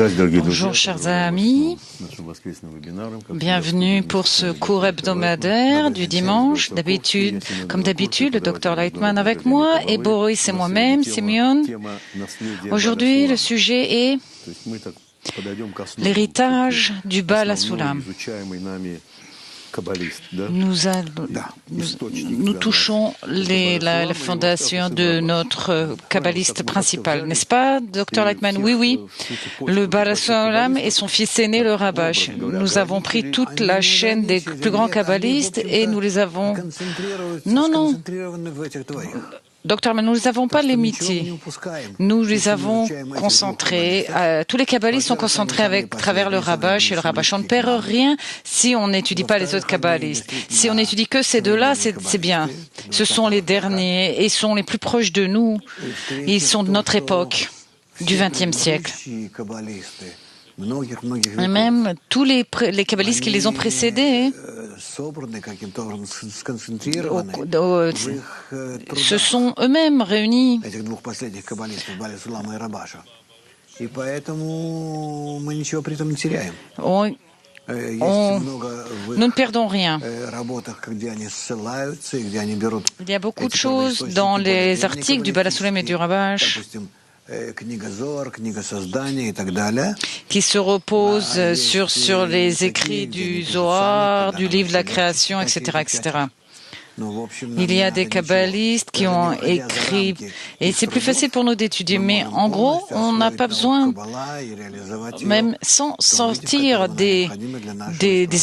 Bonjour chers amis, bienvenue pour ce cours hebdomadaire du dimanche. Comme d'habitude, le Dr Lightman avec moi et Boris et moi-même, Simeon. Aujourd'hui, le sujet est l'héritage du Baal HaSulam. Nous touchons la fondation de notre kabbaliste principal, n'est-ce pas, Dr Lightman? Oui. Le Baal HaSulam et son fils aîné, le Rabash. Nous avons pris toute la chaîne des plus grands kabbalistes et nous les avons... Non. Docteur, mais nous ne les avons pas limités. Nous les avons concentrés. Tous les kabbalistes sont concentrés à travers le Rabash et le Rabash. On ne perd rien si on n'étudie pas les autres kabbalistes. Si on n'étudie que ces deux-là, c'est bien. Ce sont les derniers et sont les plus proches de nous. Ils sont de notre époque, du XXe siècle. Et même tous les kabbalistes qui les ont précédés se sont eux-mêmes réunis. Nous ne perdons rien. Il y a beaucoup de choses dans les articles du Baal HaSulam et du Rabash qui se reposent sur les écrits du Zohar, du livre de la création, etc. Il y a des kabbalistes qui ont écrit, et c'est plus facile pour nous d'étudier, mais en gros, on n'a pas besoin, même sans sortir des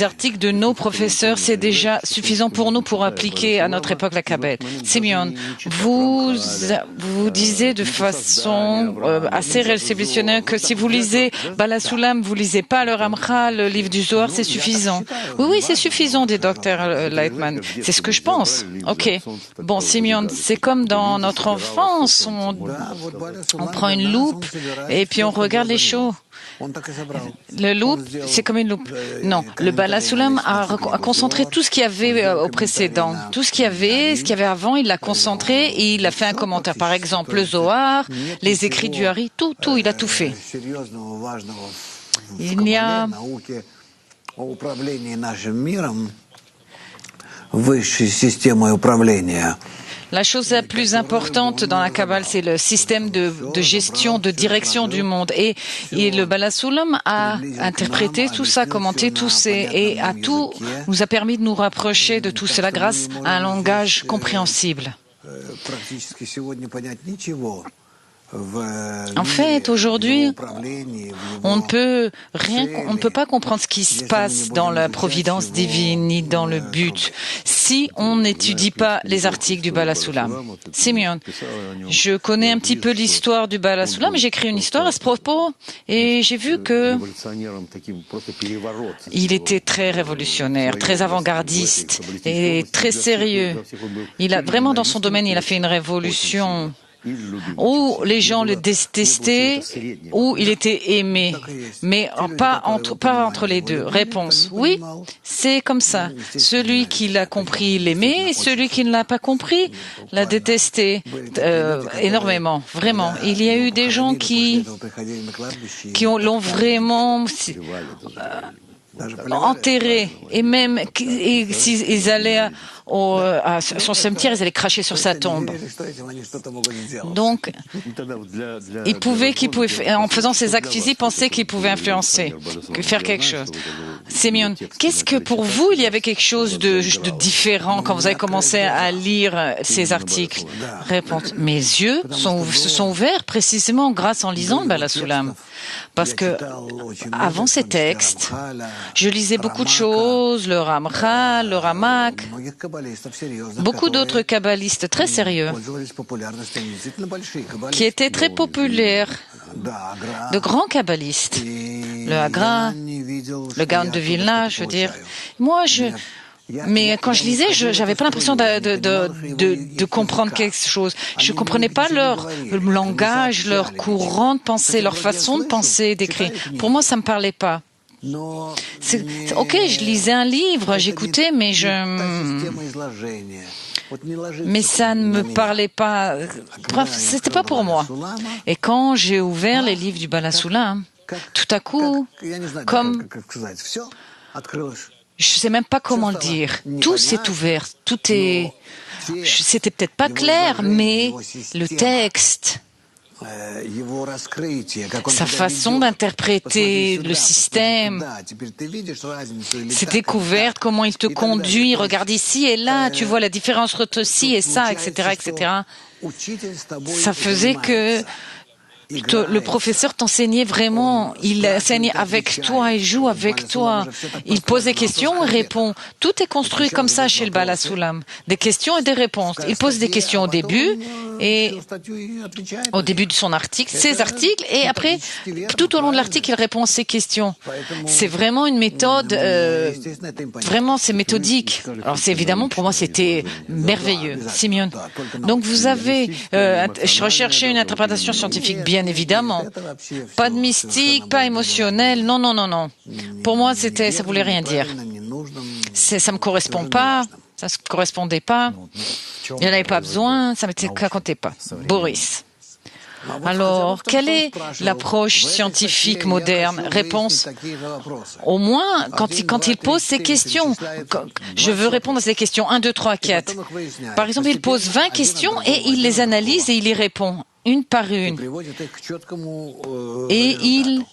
articles de nos professeurs, c'est déjà suffisant pour nous pour appliquer à notre époque la Kabbale. Simeon, vous disiez de façon assez révolutionnaire que si vous lisez Baal HaSulam, vous lisez pas le Ramchal, le livre du Zohar, c'est suffisant. Oui, c'est suffisant, dit Dr Lightman. C'est ce que je pense. Ok. Bon, Simeon, c'est comme dans notre enfance, on prend une loupe et puis on regarde les choses. Le loupe, c'est comme une loupe. Non, le Baal HaSulam a concentré tout ce qu'il y avait au précédent. Tout ce qu'il y avait avant, il l'a concentré et il a fait un commentaire. Par exemple, le Zohar, les écrits du Hari, tout, il a tout fait. Il y a... La chose la plus importante dans la Kabbale, c'est le système de gestion, de direction du monde. Et le Baal HaSulam a interprété tout ça, commenté tout ça, et nous a permis de nous rapprocher de tout cela grâce à un langage compréhensible. En fait, aujourd'hui, on ne peut pas comprendre ce qui se passe dans la providence divine ni dans le but si on n'étudie pas les articles du Baal HaSulam. Simeon, je connais un petit peu l'histoire du Baal HaSulam, j'ai écrit une histoire à ce propos et j'ai vu que il était très révolutionnaire, très avant-gardiste et très sérieux. Vraiment dans son domaine, il a fait une révolution. Où les gens le détestaient, où il était aimé, mais pas entre les deux. Réponse, oui, c'est comme ça. Celui qui l'a compris l'aimait, et celui qui ne l'a pas compris l'a détesté énormément, vraiment. Il y a eu des gens qui l'ont vraiment enterré, et même s'ils allaient à son cimetière, ils allaient cracher sur sa tombe. Donc, en faisant ces actes physiques, penser qu'ils pouvaient influencer, faire quelque chose. Simeon, qu'est-ce que pour vous, il y avait quelque chose de différent quand vous avez commencé à lire ces articles? Réponse, mes yeux se sont ouverts précisément en lisant le Baal HaSulam. Parce que, avant ces textes, je lisais beaucoup de choses, le Ramchal, le Ramak, beaucoup d'autres kabbalistes très sérieux, qui étaient très populaires, de grands kabbalistes, le Hagra, le Gaon de Vilna, je veux dire. Mais quand je lisais, je n'avais pas l'impression de comprendre quelque chose. Je ne comprenais pas leur langage, leur courant de pensée, leur façon de penser, d'écrire. Pour moi, ça ne me parlait pas. Ok, je lisais un livre, j'écoutais, mais ça ne me parlait pas. Bref, c'était pas pour moi. Et quand j'ai ouvert les livres du Baal HaSulam, tout à coup, comme, je ne sais même pas comment le dire, tout s'est ouvert, c'était peut-être pas clair, mais le texte, sa façon d'interpréter le système, ses découvertes, comment il te conduit, regarde ici et là, tu vois la différence entre ci et ça, etc., etc. Ça faisait que le professeur t'enseignait vraiment, il enseigne avec toi, il joue avec toi, il pose des questions et répond. Tout est construit comme ça chez le Bala Sulam, des questions et des réponses. Il pose des questions au début de son article, ses articles, et après, tout au long de l'article, il répond à ces questions. C'est vraiment une méthode, vraiment c'est méthodique. Alors c'est évidemment, pour moi, c'était merveilleux. Simeon. Donc vous avez recherché une interprétation scientifique, bien évidemment. Pas de mystique, pas émotionnel, non, non, non, non. Pour moi, ça voulait rien dire. Ça me correspond pas, ça ne correspondait pas. Il n'y en avait pas besoin, ça ne comptait pas. Boris. Alors, quelle est l'approche scientifique moderne? Réponse. Au moins, quand il pose ces questions, je veux répondre à ces questions 1, 2, 3, 4. Par exemple, il pose 20 questions et il les analyse et il y répond, une par une. Et il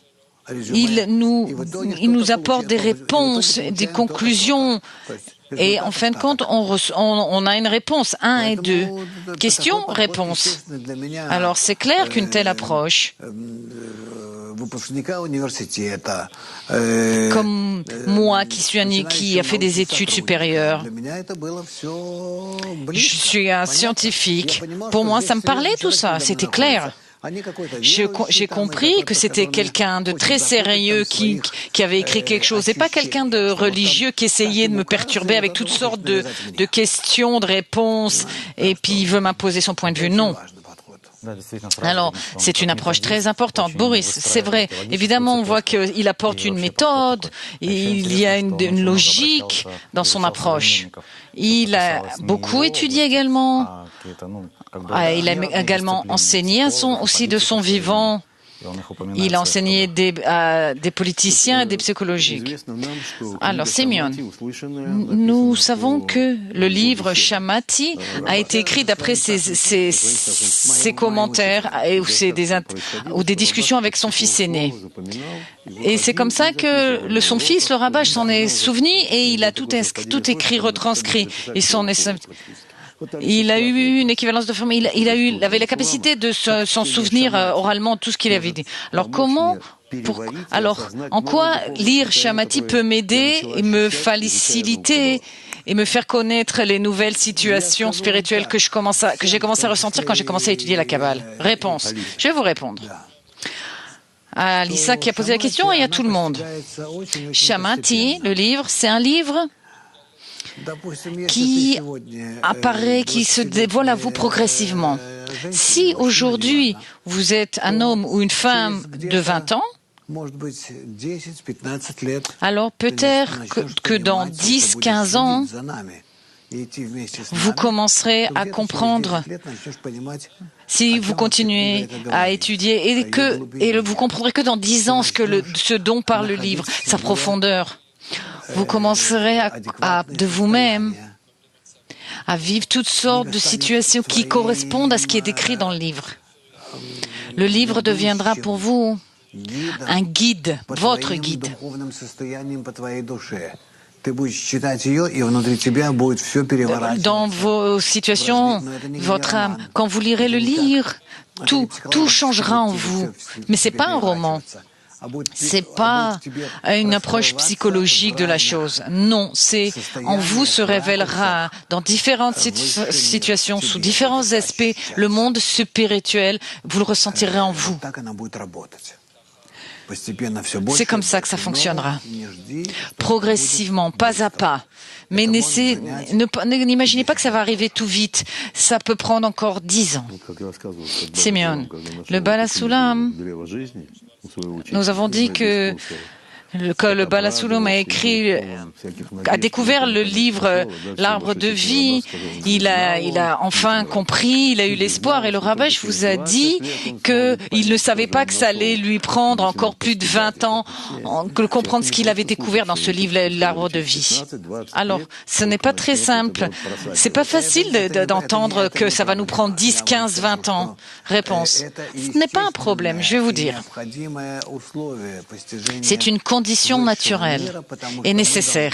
nous apporte des réponses, des conclusions. Et en fin de compte, on a une réponse, 1 et 2. Question, réponse. Alors c'est clair qu'une telle approche, comme moi qui a fait des études supérieures, je suis un scientifique. Pour moi, ça me parlait tout ça, c'était clair. J'ai compris que c'était quelqu'un de très sérieux qui avait écrit quelque chose, et pas quelqu'un de religieux qui essayait de me perturber avec toutes sortes de questions, de réponses, et puis il veut m'imposer son point de vue. Non. Alors, c'est une approche très importante. Boris, c'est vrai. Évidemment, on voit qu'il apporte une méthode, il y a une logique dans son approche. Il a beaucoup étudié également. Il a également enseigné aussi de son vivant. Il a enseigné à des politiciens et des psychologiques. Alors, Simeon, nous savons que le livre Shamati a été écrit d'après ses commentaires ou des discussions avec son fils aîné. Et c'est comme ça que son fils, le Rabash, s'en est souvenu et il a tout écrit, retranscrit. Il a eu une équivalence de forme. Il avait la capacité de s'en souvenir oralement tout ce qu'il avait dit. Alors en quoi lire Shamati peut m'aider et me faciliter et me faire connaître les nouvelles situations spirituelles que j'ai commencé à ressentir quand j'ai commencé à étudier la Kabbale? Réponse. Je vais vous répondre. À Lisa qui a posé la question et à tout le monde. Shamati, le livre, c'est un livre qui apparaît, qui se dévoile à vous progressivement. Si aujourd'hui vous êtes un homme ou une femme de 20 ans, alors peut-être que dans 10-15 ans, vous commencerez à comprendre, si vous continuez à étudier, et vous comprendrez que dans 10 ans ce dont parle le livre, sa profondeur. Vous commencerez de vous-même à vivre toutes sortes de situations qui correspondent à ce qui est décrit dans le livre. Le livre deviendra pour vous un guide, votre guide. Dans vos situations, votre âme, quand vous lirez le livre, tout changera en vous. Mais ce n'est pas un roman. C'est pas une approche psychologique de la chose. Non, en vous se révélera dans différentes situations, sous différents aspects, le monde spirituel, vous le ressentirez en vous. C'est comme ça que ça fonctionnera. Progressivement, pas à pas. Mais n'imaginez pas que ça va arriver tout vite. Ça peut prendre encore 10 ans. Simeon, le Bala Sulam, nous avons dit que que le Bala Sulam a découvert le livre L'Arbre de vie, il a enfin compris, il a eu l'espoir, et le Rabesh vous a dit qu'il ne savait pas que ça allait lui prendre encore plus de 20 ans de comprendre ce qu'il avait découvert dans ce livre L'Arbre de vie. Alors, ce n'est pas très simple. C'est pas facile d'entendre que ça va nous prendre 10, 15, 20 ans. Réponse. Ce n'est pas un problème, je vais vous dire. C'est une condition naturelle et nécessaire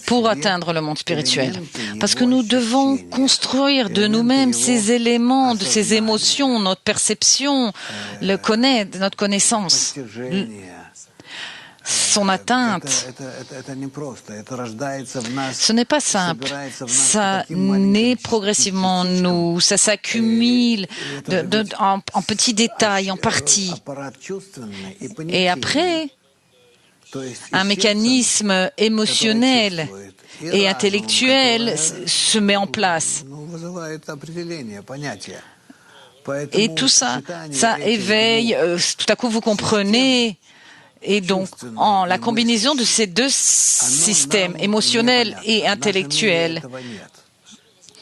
pour atteindre le monde spirituel. Parce que nous devons construire de nous-mêmes ces éléments, de ces émotions, notre perception, notre connaissance, son atteinte. Ce n'est pas simple. Ça naît progressivement en nous, ça s'accumule en petits détails, en parties. Et après, un mécanisme émotionnel et intellectuel se met en place. Et tout ça, ça éveille, tout à coup vous comprenez. Et donc, en la combinaison de ces deux systèmes, émotionnels et intellectuels,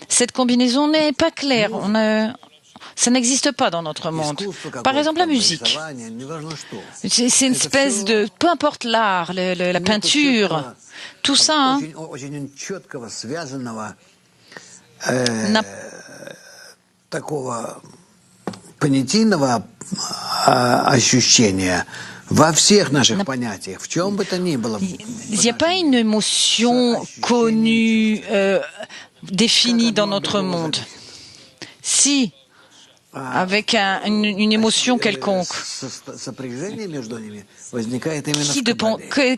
cette combinaison n'est pas claire. Ça n'existe pas dans notre monde. Par exemple, la musique. C'est une espèce de... Peu importe l'art, la peinture, tout ça n'a il n'y a pas une émotion connue, définie dans notre monde. Si, avec une émotion quelconque,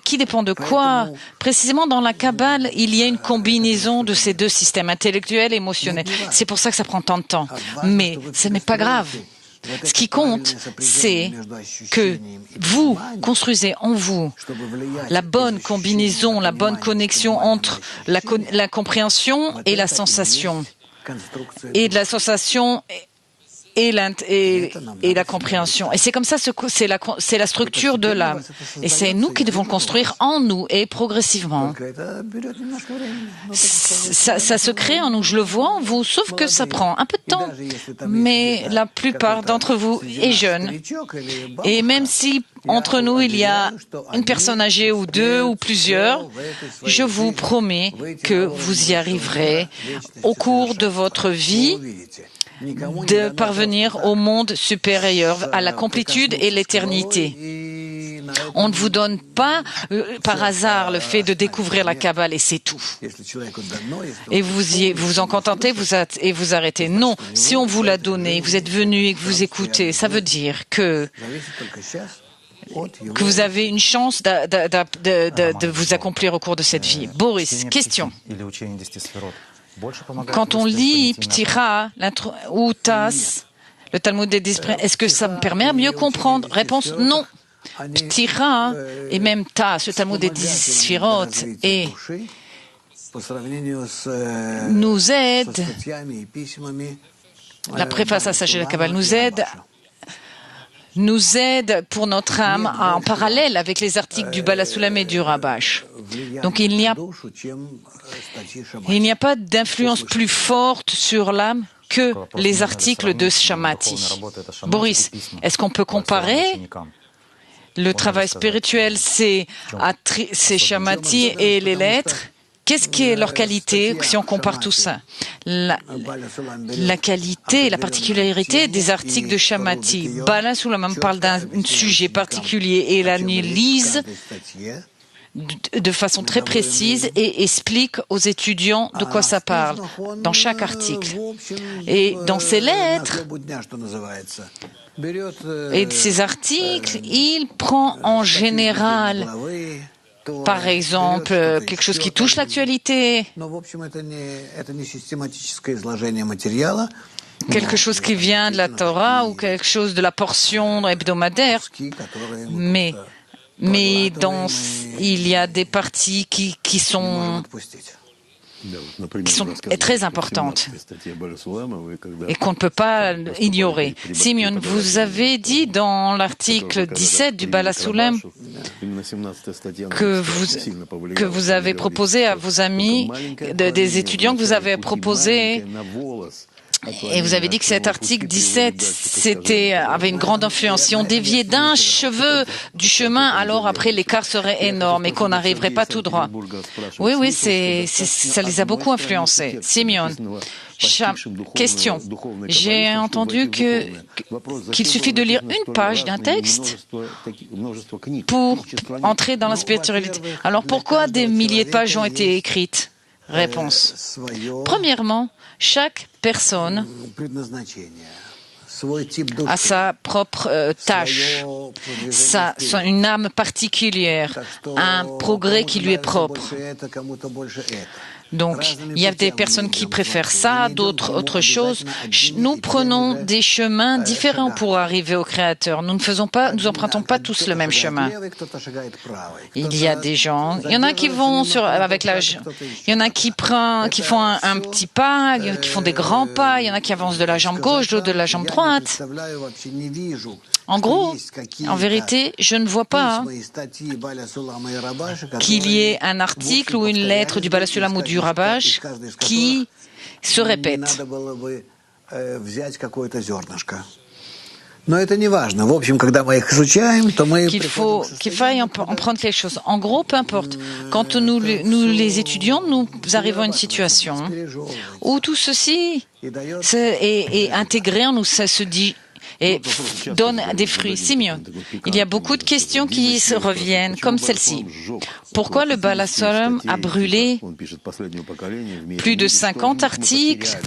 qui dépend de quoi? Précisément dans la Kabbale, il y a une combinaison de ces deux systèmes, intellectuels et émotionnels. C'est pour ça que ça prend tant de temps. Mais ce n'est pas grave. Ce qui compte, c'est que vous construisez en vous la bonne combinaison, la bonne connexion entre la compréhension et la sensation, et de la sensation et la compréhension. Et c'est comme ça, c'est la structure de l'âme. Et c'est nous qui devons construire en nous et progressivement. Ça se crée en nous, je le vois en vous, sauf que ça prend un peu de temps. Mais la plupart d'entre vous est jeune. Et même si entre nous il y a une personne âgée ou deux ou plusieurs, je vous promets que vous y arriverez au cours de votre vie, de parvenir au monde supérieur, à la complétude et l'éternité. On ne vous donne pas par hasard le fait de découvrir la Kabbale et c'est tout. Et vous en contentez et vous arrêtez. Non, si on vous l'a donné, vous êtes venu et que vous écoutez, ça veut dire que vous avez une chance de vous accomplir au cours de cette vie. Boris, question. Quand on lit Ptira ou Tas, le Talmud des 10, est-ce que ça me permet à mieux comprendre? Réponse non. Ptira et même Tas, le Talmud des 10 Sphirot, et nous aide, la préface à Sagesse de la Kabbale nous aide pour notre âme en parallèle avec les articles du Bala Sulam et du Rabash. Donc il n'y a pas d'influence plus forte sur l'âme que les articles de Shamati. Boris, est-ce qu'on peut comparer? Le travail spirituel, c'est Shamati et les lettres. Qu'est-ce qui est leur qualité si on compare tout ça? La qualité, la particularité des articles de Shamati. Bala Sulam parle d'un sujet particulier et l'analyse de façon très précise et explique aux étudiants de quoi ça parle dans chaque article. Et dans ces lettres et ces articles, il prend en général, par exemple, quelque chose qui touche l'actualité, quelque chose qui vient de la Torah ou quelque chose de la portion hebdomadaire, mais il y a des parties qui sont qui sont très importantes et qu'on ne peut pas ignorer. Simeon, vous avez dit dans l'article 17 du Bala Sulam que vous avez proposé à vos amis, des étudiants que vous avez proposé, et vous avez dit que cet article 17 avait une grande influence. Si on déviait d'un cheveu du chemin, alors après l'écart serait énorme et qu'on n'arriverait pas tout droit. Oui, ça les a beaucoup influencés. Simeon, question. J'ai entendu qu'il suffit de lire une page d'un texte pour entrer dans la spiritualité. Alors pourquoi des milliers de pages ont été écrites? Réponse. Premièrement, chaque personne a sa propre tâche, une âme particulière, un progrès qui lui est propre. Donc, il y a des personnes qui préfèrent ça, d'autres autre chose. Nous prenons des chemins différents pour arriver au Créateur. Nous empruntons pas tous le même chemin. Il y a des gens, il y en a qui vont avec l'âge, il y en a qui font un petit pas, qui font des grands pas, il y en a qui avancent de la jambe gauche, d'autres de la jambe droite. En gros, en vérité, je ne vois pas qu'il y ait un article ou une lettre du Bala Sulam ou du Rabash qui se répète. Qu'il faille en prendre quelque chose. En gros, peu importe. Quand nous les étudions, nous arrivons à une situation où tout ceci est intégré en nous, ça se dit et donne des fruits. Simeon, il y a beaucoup de questions qui se reviennent, comme celle-ci. Pourquoi le Bala Sulam a brûlé plus de 50 articles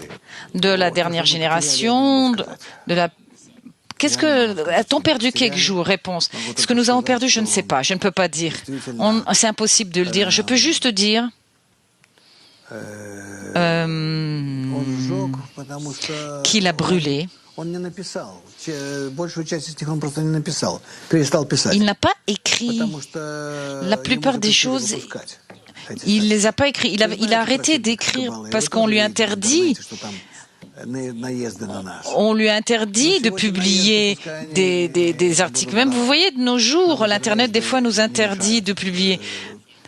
de la dernière génération, Qu'est-ce que a-t-on perdu quelques jours? Réponse. Ce que nous avons perdu, je ne sais pas. Je ne peux pas dire. C'est impossible de le dire. Je peux juste dire qu'il a brûlé. Il n'a pas écrit la plupart des choses. Il les a pas écrits. Il a arrêté d'écrire parce qu'on lui interdit. On lui interdit de publier des articles. Même, vous voyez, de nos jours, l'Internet, des fois, nous interdit de publier.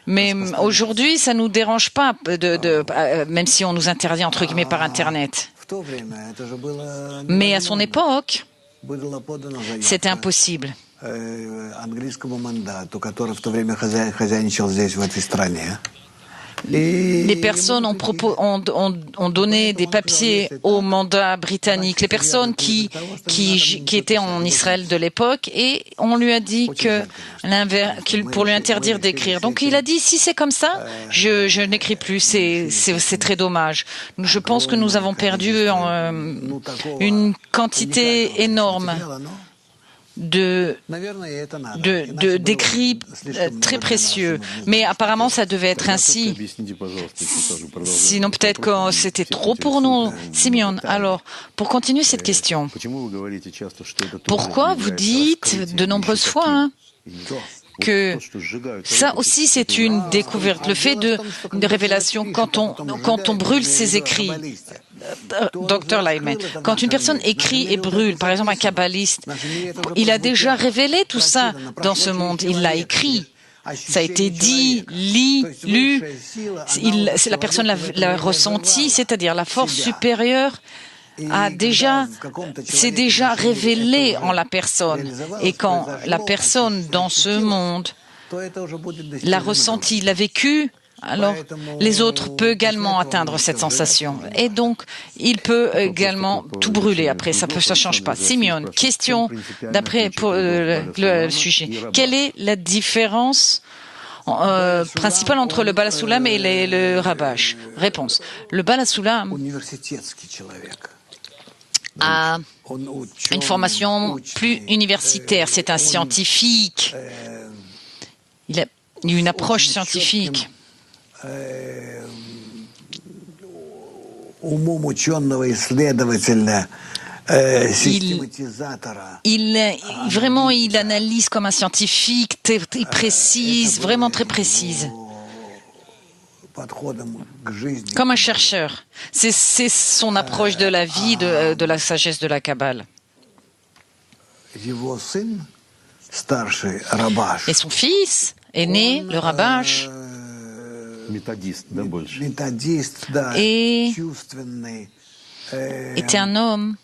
Mais aujourd'hui, ça ne nous dérange pas, même si on nous interdit, entre guillemets, par Internet. Mais à son époque, c'était impossible. Les personnes ont donné des papiers au mandat britannique, les personnes qui étaient en Israël de l'époque, et on lui a dit pour lui interdire d'écrire. Donc il a dit, si c'est comme ça, je n'écris plus, c'est très dommage. Je pense que nous avons perdu une quantité énorme d'écrits très précieux. Mais apparemment, ça devait être ainsi. Sinon, peut-être que c'était trop pour nous. Simeon, alors, pour continuer cette question, pourquoi vous dites de nombreuses fois que ça aussi c'est une découverte, le fait de révélation quand on brûle ses écrits. Dr Lightman, quand une personne écrit et brûle, par exemple un kabbaliste, il a déjà révélé tout ça dans ce monde, il l'a écrit. Ça a été dit, lu, la personne l'a ressenti, c'est-à-dire la force supérieure c'est déjà révélé en la personne. Et quand la personne dans ce monde l'a ressenti, l'a vécu, alors les autres peuvent également atteindre cette sensation. Et donc, il peut également tout brûler après, ça change pas. Simeon, question d'après pour le sujet. Quelle est la différence principale entre le Bala Sulam et le Rabash? Réponse. Le Bala Sulam a une formation plus universitaire. C'est un scientifique. Il a une approche scientifique. Il analyse comme un scientifique, il précise, vraiment très précise. comme un chercheur. C'est son approche de la vie, de la sagesse de la Kabbale. Et son fils aîné, le Rabash, et était un homme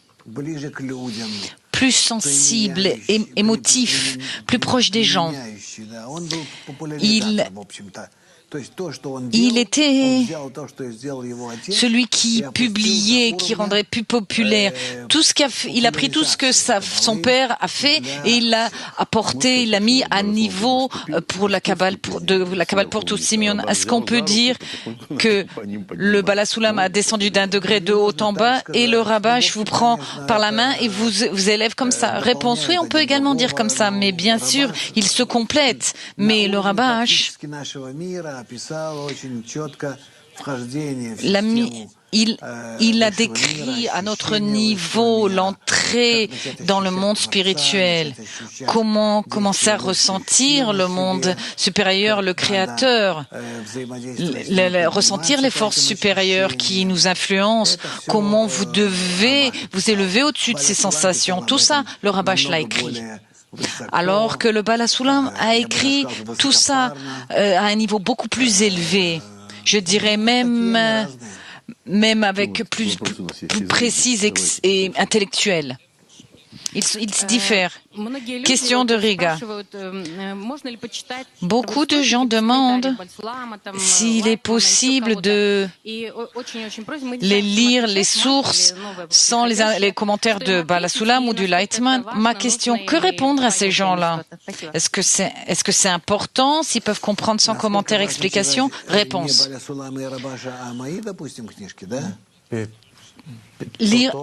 plus sensible, émotif, plus proche des gens. Il était celui qui publiait, qui rendrait plus populaire. Il a pris tout ce que son père a fait et il l'a apporté, il l'a mis à niveau pour la Kabbale, pour tous. Simeon, est-ce qu'on peut dire que le Bala Sulam a descendu d'un degré de haut en bas et le Rabash vous prend par la main et vous élève comme ça? Réponse oui, on peut également dire comme ça, mais bien sûr, il se complète. Mais le Rabash, il a décrit à notre niveau l'entrée dans le monde spirituel, comment commencer à ressentir le monde supérieur, le Créateur, ressentir les forces supérieures qui nous influencent, comment vous devez vous élever au-dessus de ces sensations. Tout ça, le Rabash l'a écrit. Alors que le Bala Sulam a écrit tout ça à un niveau beaucoup plus élevé. Je dirais même avec plus précis et intellectuel. Ils diffèrent. Question de Riga. Beaucoup de gens demandent s'il est possible de lire les sources sans les commentaires de Bala Sulam ou du Lightman. Ma question, que répondre à ces gens-là? Est-ce que c'est important s'ils peuvent comprendre sans commentaire, explication? Réponse. Lire,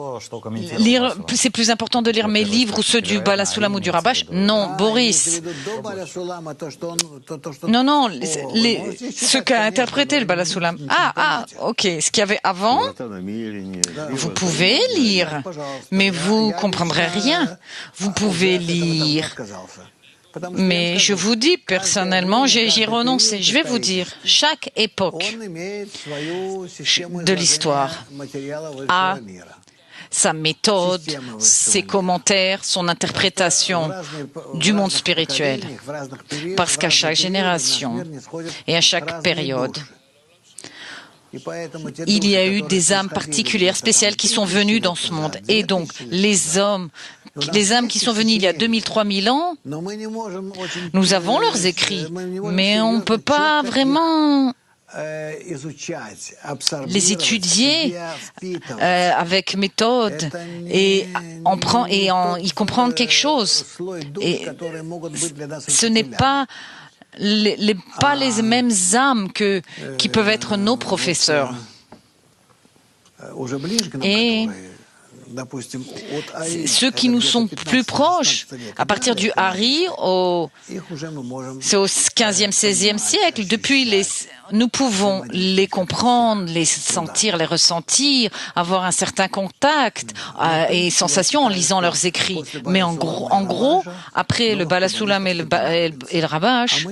c'est plus important de lire mes livres ou ceux du Bala Sulam ou du Rabash? Non, Boris. Non, ce qu'a interprété le Bala Sulam. Ok. Ce qu'il y avait avant, vous pouvez lire, mais vous comprendrez rien. Vous pouvez lire. Mais je vous dis, personnellement, j'y ai renoncé. Je vais vous dire, chaque époque de l'histoire a sa méthode, ses commentaires, son interprétation du monde spirituel. Parce qu'à chaque génération et à chaque période, il y a eu des âmes particulières, spéciales qui sont venues dans ce monde. Et donc, les âmes qui sont venues il y a 2000, 3000 ans, nous avons leurs écrits, mais on ne peut pas vraiment les étudier avec méthode et y comprendre quelque chose. Et ce n'est pas les mêmes âmes qui peuvent être nos professeurs. Et ceux qui nous sont plus proches, à partir du Hari, c'est au 15e, 16e siècle, nous pouvons les comprendre, les sentir, les ressentir, avoir un certain contact et sensation en lisant leurs écrits. Mais en gros, après le Bala Sulam et le Rabash,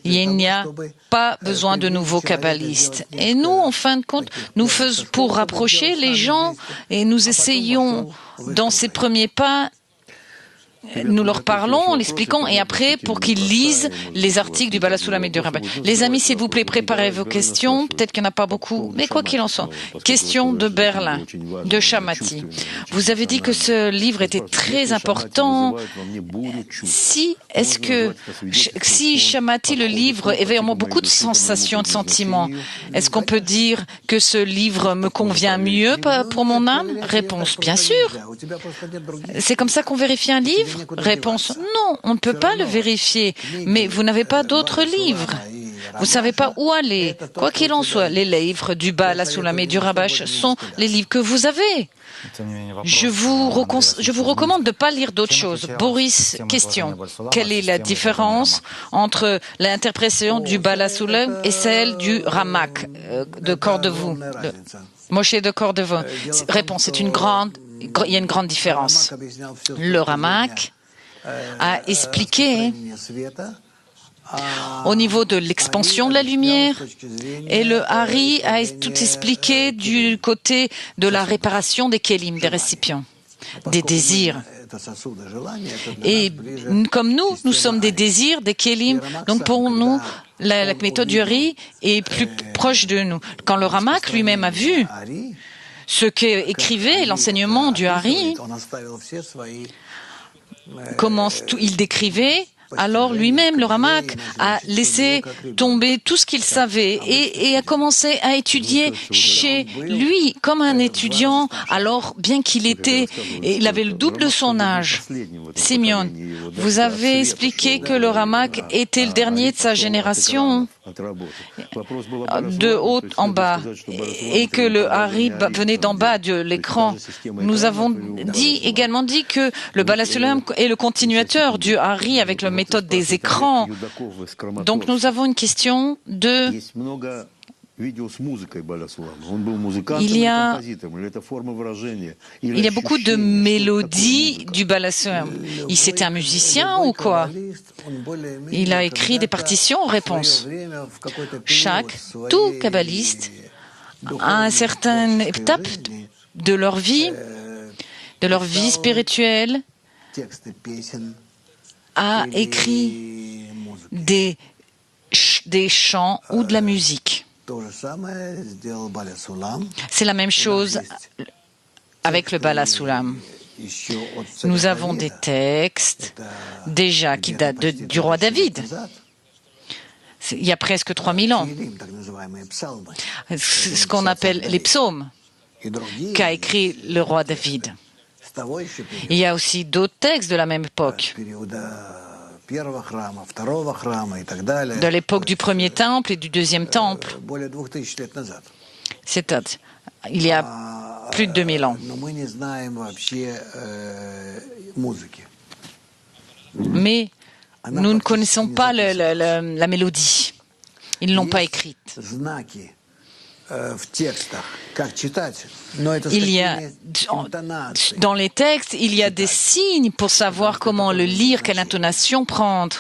il n'y a pas besoin de nouveaux kabbalistes. Et nous, en fin de compte, nous faisons pour rapprocher les gens et nous essayons, dans ces premiers pas, nous leur parlons, l'expliquons, et après, pour qu'ils lisent les articles du Bala Sulam et du Rabash. Les amis, s'il vous plaît, préparez vos questions. Peut-être qu'il n'y en a pas beaucoup, mais quoi qu'il en soit. Question de Berlin, de Shamati. Vous avez dit que ce livre était très important. Si Shamati, le livre, éveille en moi beaucoup de sensations, de sentiments, est-ce qu'on peut dire que ce livre me convient mieux pour mon âme? Réponse, bien sûr. C'est comme ça qu'on vérifie un livre? Réponse, non, on ne peut pas le vérifier, mais vous n'avez pas d'autres livres. Vous ne savez pas où aller. Quoi qu'il en soit, les livres du Bala Sulam et du Rabash sont les livres que vous avez. Je vous recommande de ne pas lire d'autres choses. Boris, question. Quelle est la différence entre l'interprétation du Bala Sulam et celle du Ramak de Cordevaux, Moshe de Cordevaux? Réponse, il y a une grande différence. Le Ramak a expliqué au niveau de l'expansion de la lumière, et le Hari a tout expliqué du côté de la réparation des kelim, des récipients, des désirs. Et comme nous sommes des désirs, des kelim, donc pour nous, la méthode du Hari est plus proche de nous. Quand le Ramak lui-même a vu ce qu'écrivait l'enseignement du Hari, comment il décrivait, alors lui-même, le Ramak, a laissé tomber tout ce qu'il savait et a commencé à étudier chez lui comme un étudiant, alors bien qu'il avait le double de son âge. Simeon, vous avez expliqué que le Ramak était le dernier de sa génération, de haut en bas, et que le Hari venait d'en bas de l'écran. Nous avons également dit que le Bala Sulam est le continuateur du Hari avec la méthode des écrans. Donc nous avons une question de... Il y a beaucoup de mélodies du Bala Sulam. C'était un musicien ou quoi? Il a écrit des partitions en réponse. Tout kabbaliste, à une certaine étape de leur vie spirituelle, a écrit des chants ou de la musique. C'est la même chose avec le Bala Sulam. Nous avons des textes déjà qui datent du roi David. Il y a presque 3000 ans. Ce qu'on appelle les psaumes qu'a écrit le roi David. Il y a aussi d'autres textes de la même époque. De l'époque du premier temple et du deuxième temple. C'est il y a plus de 2000 ans. Mais nous ne connaissons pas la mélodie. Ils ne l'ont pas écrite. Il y a, dans les textes, il y a des signes pour savoir comment le lire, quelle intonation prendre.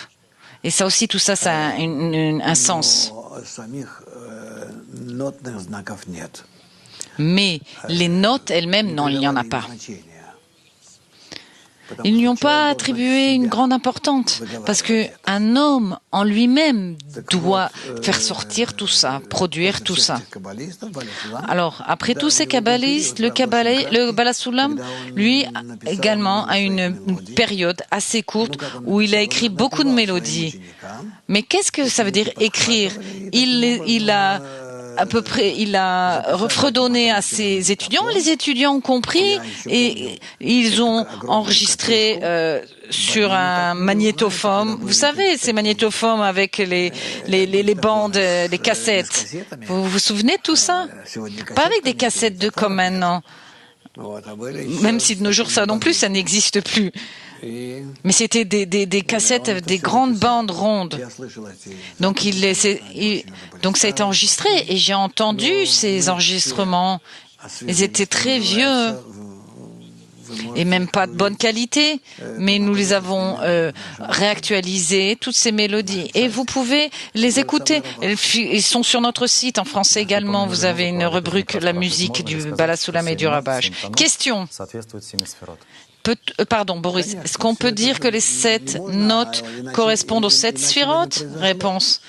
Et ça aussi, tout ça, ça a un sens. Mais les notes elles-mêmes, non, il n'y en a pas. Ils n'y ont pas attribué une grande importance, parce qu'un homme en lui-même doit faire sortir tout ça, produire tout ça. Alors, après tous ces kabbalistes, le Bala Sulam, lui, également, a une période assez courte où il a écrit beaucoup de mélodies. Mais qu'est-ce que ça veut dire écrire? Il a refredonné à ses étudiants, les étudiants ont compris et ils ont enregistré sur un magnétophone. Vous savez, ces magnétophones avec les bandes, les cassettes. Vous vous souvenez de tout ça? Pas avec des cassettes comme maintenant. Même si de nos jours, ça non plus, ça n'existe plus. Mais c'était des cassettes, des grandes bandes rondes. Donc, ça a été enregistré et j'ai entendu ces enregistrements. Ils étaient très vieux et même pas de bonne qualité, mais nous les avons réactualisés, toutes ces mélodies. Et vous pouvez les écouter. Ils sont sur notre site, en français également. Vous avez une rubrique, la musique du Bala Sulam et du Rabbage. Question. Pardon, Boris, est-ce qu'on peut dire que les 7 notes correspondent aux 7 sphirotes? Réponse.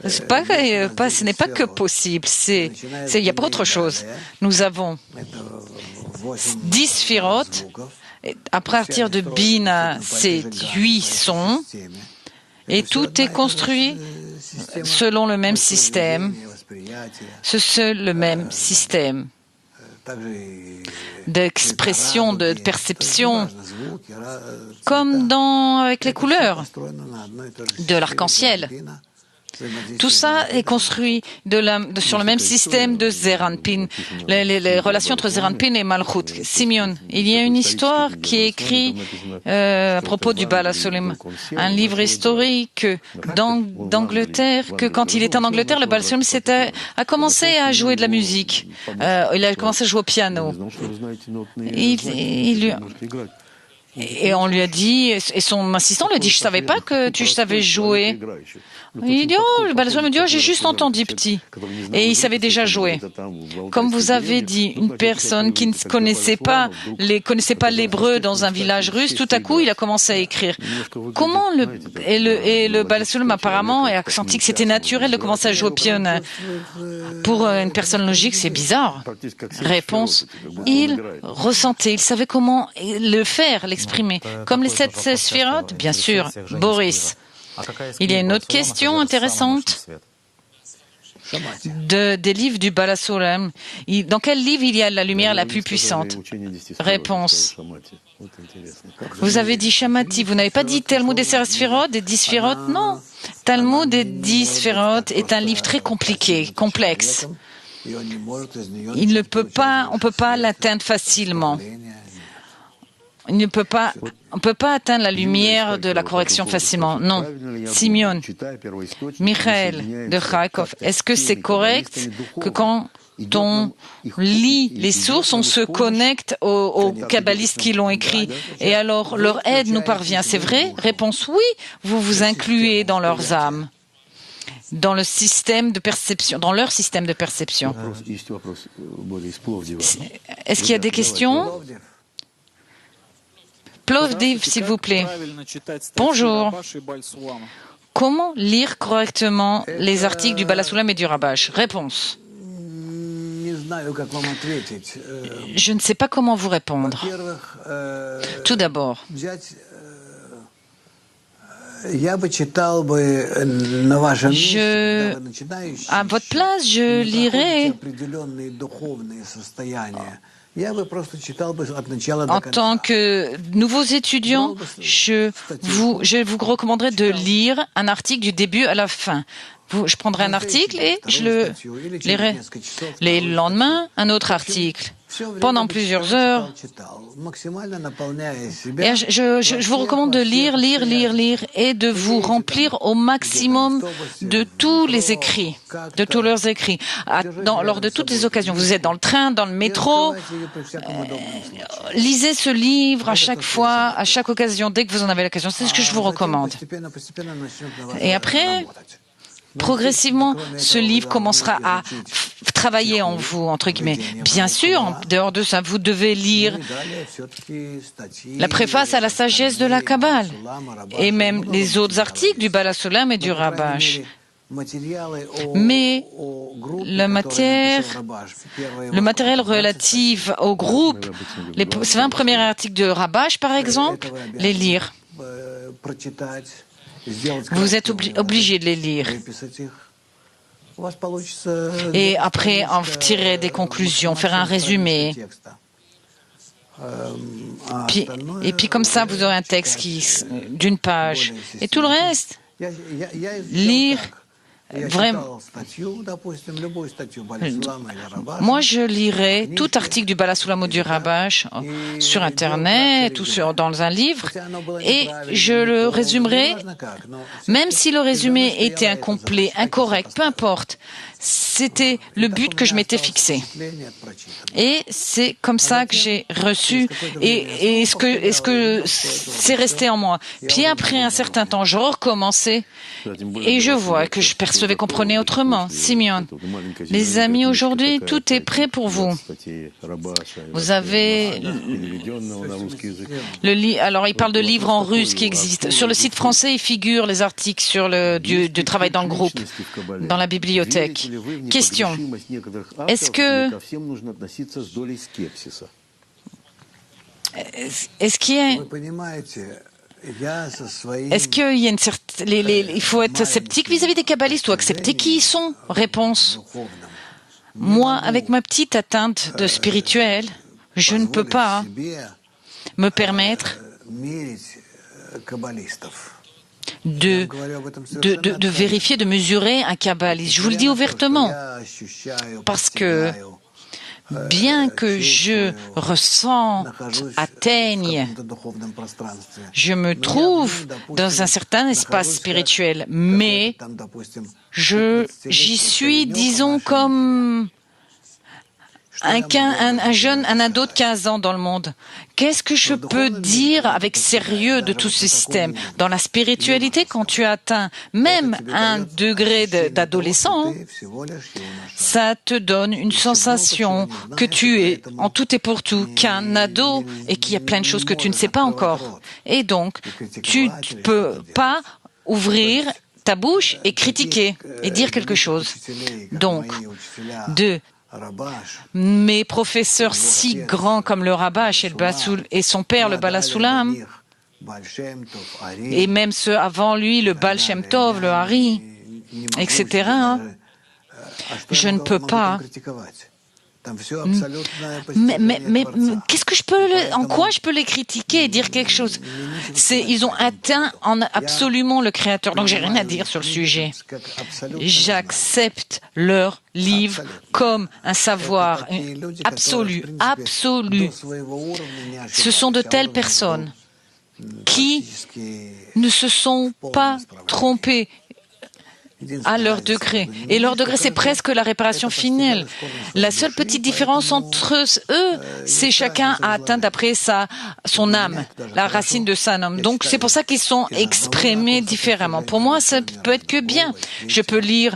Ce n'est pas que possible, il n'y a pas autre chose. Nous avons 10 sphirotes, à partir de Bina, c'est 8 sons, et tout est construit selon le même système. C'est le même système d'expression, de perception, comme avec les couleurs de l'arc-en-ciel. Tout ça est construit sur le même système de Zeranpin, les relations entre Zeranpin et Malchut. Simeon, il y a une histoire qui est écrite à propos du Bala Sulam, un livre historique d'Angleterre, que quand il était en Angleterre, le Bala Sulam a commencé à jouer de la musique. Il a commencé à jouer au piano. Et on lui a dit, et son assistant lui a dit, je savais pas que tu savais jouer. Il dit, oh, le Bala Sulam me dit, oh, j'ai juste entendu petit. Et il savait déjà jouer. Comme vous avez dit, une personne qui ne connaissait pas l'hébreu dans un village russe, tout à coup, il a commencé à écrire. Comment le Bala Sulam apparemment a senti que c'était naturel de commencer à jouer au piano. Pour une personne logique, c'est bizarre. Réponse, il ressentait, il savait comment le faire, l'exprimer. Comme les 7 sphirotes, bien sûr. Boris. Il y a une autre question intéressante des livres du Bala Sulam. Dans quel livre il y a la lumière la plus puissante? Réponse. Vous avez dit Shamati, vous n'avez pas dit Talmud des Sphirot, des 10 Sphirot? Non. Talmud des 10 Sphirot est un livre très compliqué, complexe. On ne peut pas l'atteindre facilement. On ne peut pas atteindre la lumière de la correction facilement. Non. Simeon, Michael de Kharkov, est-ce que c'est correct que quand on lit les sources, on se connecte aux kabbalistes qui l'ont écrit et alors leur aide nous parvient? C'est vrai? Réponse oui, vous vous incluez dans leurs âmes, dans le système de perception, dans leur système de perception. Est-ce qu'il y a des questions? Plovdiv, s'il vous plaît. Bonjour. Comment lire correctement les articles du Bala Sulam et du Rabash? Réponse. Je ne sais pas comment vous répondre. Tout d'abord, à votre place, je lirais en tant que nouveaux étudiants, je vous recommanderais de lire un article du début à la fin. Je prendrai un article et je le lirai. Le lendemain, un autre article. Pendant plusieurs heures. Et je vous recommande de lire et de vous remplir au maximum de tous les écrits, de tous leurs écrits. Lors de toutes les occasions, vous êtes dans le train, dans le métro, lisez ce livre à chaque fois, à chaque occasion, dès que vous en avez l'occasion. C'est ce que je vous recommande. Et après, progressivement, ce livre commencera à travailler en vous, entre guillemets. Bien sûr, en dehors de ça, vous devez lire la préface à la sagesse de la Kabbale et même les autres articles du Bala Sulam et du Rabash. Mais le matériel relatif au groupe, les 20 premiers articles de Rabash, par exemple, les lire. Vous êtes obligé de les lire. Et après, en tirer des conclusions, faire un résumé. Et puis comme ça, vous aurez un texte d'une page. Et tout le reste, lire. Vraiment. Moi, je lirai tout article du Bala Sulam ou du Rabash sur Internet ou dans un livre et je le résumerai, même si le résumé était incomplet, incorrect, peu importe. C'était le but que je m'étais fixé. Et c'est comme ça que j'ai reçu et ce que c'est resté en moi. Puis après un certain temps, je recommençais et je vois que je percevais, comprenais autrement. Simeon, les amis, aujourd'hui, tout est prêt pour vous. Vous avez alors il parle de livres en russe qui existent. Sur le site français, il figure les articles sur du travail dans le groupe, dans la bibliothèque. Question. Est-ce qu'il y a une certaine... il faut être sceptique vis-à-vis des kabbalistes ou accepter qui ils sont? Réponse. Moi, avec ma petite atteinte de spirituel, je ne peux pas me permettre de vérifier, de mesurer un kabbaliste. Je vous le dis ouvertement, parce que bien que je ressente, atteigne, je me trouve dans un certain espace spirituel, mais j'y suis, disons, comme un ado de 15 ans dans le monde. Qu'est-ce que je peux dire avec sérieux de tout ce système? Dans la spiritualité, quand tu atteins même un degré d'adolescent, ça te donne une sensation que tu es en tout et pour tout, qu'un ado et qu'il y a plein de choses que tu ne sais pas encore. Et donc, tu ne peux pas ouvrir ta bouche et critiquer et dire quelque chose. Donc, mes professeurs si grands comme le Rabash et son père, le Baal HaSulam, et même ceux avant lui, le Baal Shem Tov, le Hari, etc., je ne peux pas. Mais qu'est-ce que en quoi je peux les critiquer et dire quelque chose? Ils ont atteint absolument le Créateur, donc j'ai rien à dire sur le sujet. J'accepte leur livre comme un savoir absolu. Ce sont de telles personnes qui ne se sont pas trompées à leur degré. Et leur degré, c'est presque la réparation finale. La seule petite différence entre eux, c'est chacun a atteint d'après son âme, la racine de son âme. Donc, c'est pour ça qu'ils sont exprimés différemment. Pour moi, ça peut être que bien. Je peux lire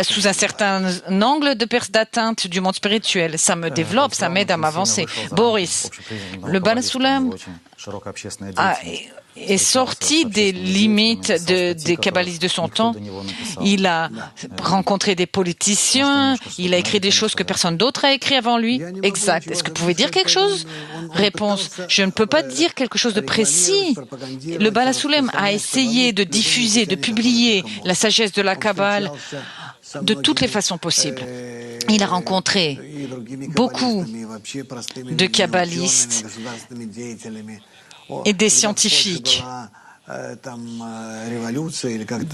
sous un certain angle d'atteinte du monde spirituel. Ça me développe, ça m'aide à m'avancer. Boris, le Baal HaSulam est sorti des limites des kabbalistes de son temps. Il a rencontré des politiciens, il a écrit des choses que personne d'autre a écrit avant lui. Exact. Est-ce que vous pouvez dire quelque chose? Réponse. Je ne peux pas dire quelque chose de précis. Le Baal HaSulam a essayé de diffuser, de publier la sagesse de la Kabbale de toutes les façons possibles. Il a rencontré beaucoup de kabbalistes et des scientifiques,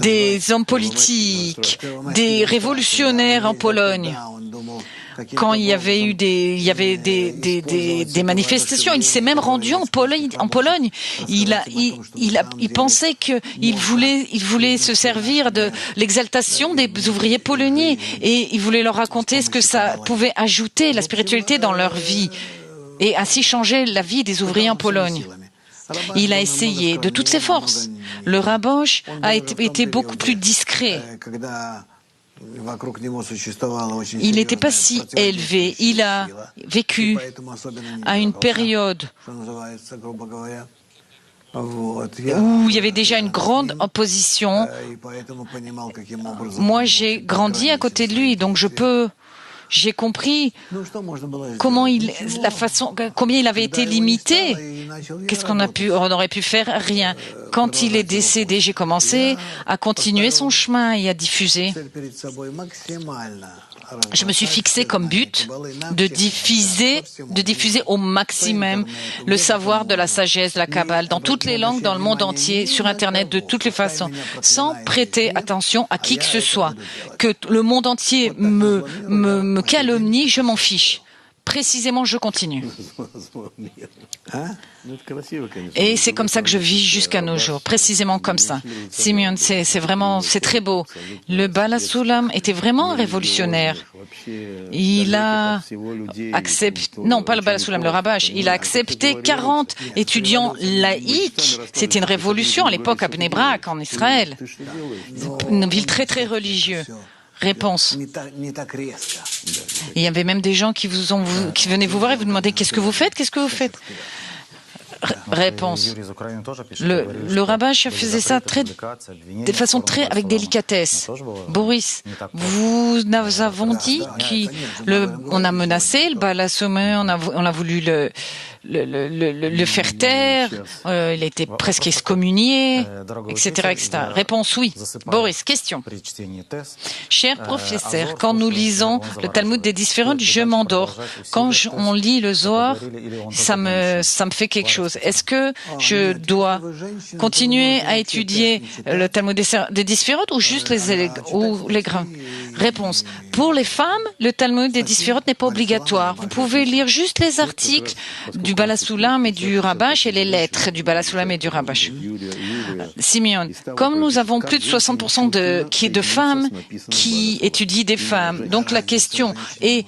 des hommes politiques, des révolutionnaires en Pologne. Quand il y avait des manifestations, il s'est même rendu en Pologne. Il pensait qu'il voulait se servir de l'exaltation des ouvriers polonais et il voulait leur raconter ce que ça pouvait ajouter la spiritualité dans leur vie et ainsi changer la vie des ouvriers en Pologne. Il a essayé de toutes ses forces. Le Rabosh a été beaucoup plus discret. Il n'était pas si élevé. Il a vécu à une période où il y avait déjà une grande opposition. Moi, j'ai grandi à côté de lui, donc j'ai compris combien il avait été limité. Qu'est-ce qu'on aurait pu faire? Rien. Quand il est décédé, j'ai commencé à continuer son chemin et à diffuser. Je me suis fixé comme but de diffuser au maximum le savoir de la sagesse de la Kabbale dans toutes les langues, dans le monde entier, sur Internet, de toutes les façons, sans prêter attention à qui que ce soit. Que le monde entier me calomnie, je m'en fiche. Précisément, je continue. Et c'est comme ça que je vis jusqu'à nos jours, précisément comme ça. Simeon, c'est très beau. Le Baal HaSulam était vraiment révolutionnaire. Il a accepté, non pas le Baal HaSulam, le Rabash, il a accepté 40 étudiants laïcs. C'était une révolution à l'époque à Bnei Brak, en Israël. Une ville très très religieuse. Réponse. Il y avait même des gens qui venaient vous voir et vous demandaient qu'est-ce que vous faites? Réponse. Le Rabash faisait ça de façon avec délicatesse. Boris, nous avons dit qu'on a menacé le Baal HaSulam, on a voulu le faire taire, il a été presque excommunié, etc., etc. Réponse oui. Boris, question. Cher professeur, quand nous lisons le Talmud des différentes, je m'endors. Quand on lit le Zohar, ça me fait quelque chose. Est-ce que je dois continuer à étudier le Talmud des différentes ou juste les grains? Réponse. Pour les femmes, le Talmud des différentes n'est pas obligatoire. Vous pouvez lire juste les articles du Balasulam et du Rabash et les lettres du Balasulam et du Rabash. Simeon, comme nous avons plus de 60% de femmes qui étudient des femmes, donc la question est